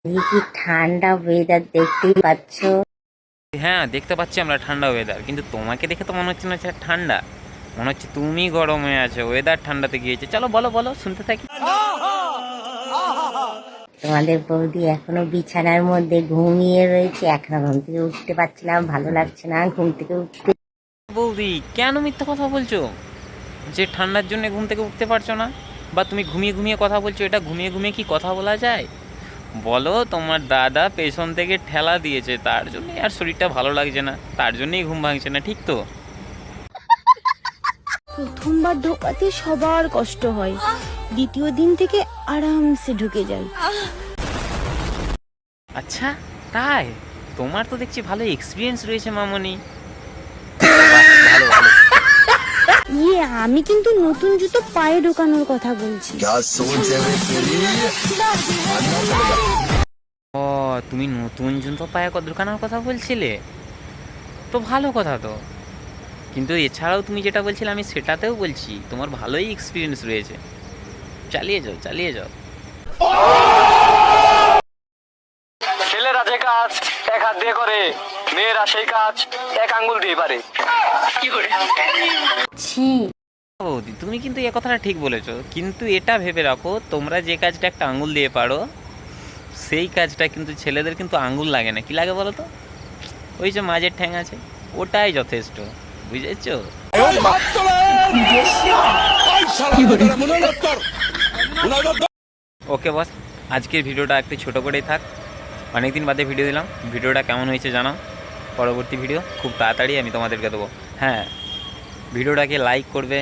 এই কি ঠান্ডা ওয়েদার দেখতেই পাচ্ছ। হ্যাঁ, দেখতে পাচ্ছি আমরা ঠান্ডা ওয়েদার, কিন্তু তোমাকে দেখে তো মনে হচ্ছে না যে ঠান্ডা, মনে হচ্ছে তুমি গরমে আছো, ওয়েদার ঠান্ডাতে গিয়েছে। চলো বলো বলো, শুনতে থাকি। তোমাদের বৌদি এখনো বিছানার মধ্যে ঘুমিয়ে রয়েছে, এখনো ঘুম থেকে উঠতে পারছি না, ভালো লাগছে না ঘুম থেকে উঠতে। বৌদি, কেন মিথ্যা কথা বলছো যে ঠান্ডার জন্য ঘুম থেকে উঠতে পারছো না? বা তুমি ঘুমিয়ে ঘুমিয়ে কথা বলছো, এটা ঘুমিয়ে ঘুমিয়ে কি কথা বলা যায়? বলো, তোমার দাদা পেছন থেকে ঠেলা দিয়েছে, তার জন্যই আর শরীরটা ভালো লাগছে না, তার জন্যই ঘুম ভাঙছে না, ঠিক তো? প্রথমবার ঢোকাতে সবার কষ্ট হয়, দ্বিতীয় দিন থেকে আরামসে ঢুকে যায়। আচ্ছা, তাই? তোমার তো দেখছি ভালো এক্সপিরিয়েন্স রয়েছে মামনি। বাহ, ভালো ভালো। আমি কিন্তু নতুন জুতো পায়ে ঢোকানোর কথা বলছি। ও, তুমি নতুন জুতো পায়ে ঢোকানোর কথা বলছিলে? তো ভালো কথা তো। কিন্তু এছাড়াও তুমি যেটা বলছিলে আমি সেটাতেও বলছি, তোমার ভালোই এক্সপিরিয়েন্স রয়েছে। চালিয়ে যাও, চালিয়ে যাও। ছেলেরা যে কাজ এক হাত দিয়ে করে, মেয়েরা সেই কাজ এক আঙ্গুল দিয়ে পারে। ছি, বৌদি, তুমি কিন্তু এ কথাটা ঠিক বলেছো, কিন্তু এটা ভেবে রাখো, তোমরা যে কাজটা একটা আঙ্গুল দিয়ে পারো, সেই কাজটা কিন্তু ছেলেদের কিন্তু আঙ্গুল লাগে না। কি লাগে বলো তো? ওই যে মাঝের ঠ্যাং আছে, ওটাই যথেষ্ট। বুঝেছো? ওকে বস, আজকের ভিডিওটা একটু ছোটো করেই থাক। অনেকদিন বাদে ভিডিও দিলাম, ভিডিওটা কেমন হয়েছে জানাও। পরবর্তী ভিডিও খুব তাড়াতাড়ি আমি তোমাদেরকে দেবো। হ্যাঁ, ভিডিওটাকে লাইক করবে,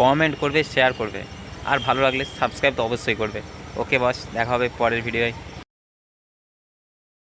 কমেন্ট করবে, শেয়ার করবে, আর ভালো লাগলে সাবস্ক্রাইব তো অবশ্যই করবে। ওকে বস, দেখা হবে পরের ভিডিওয়।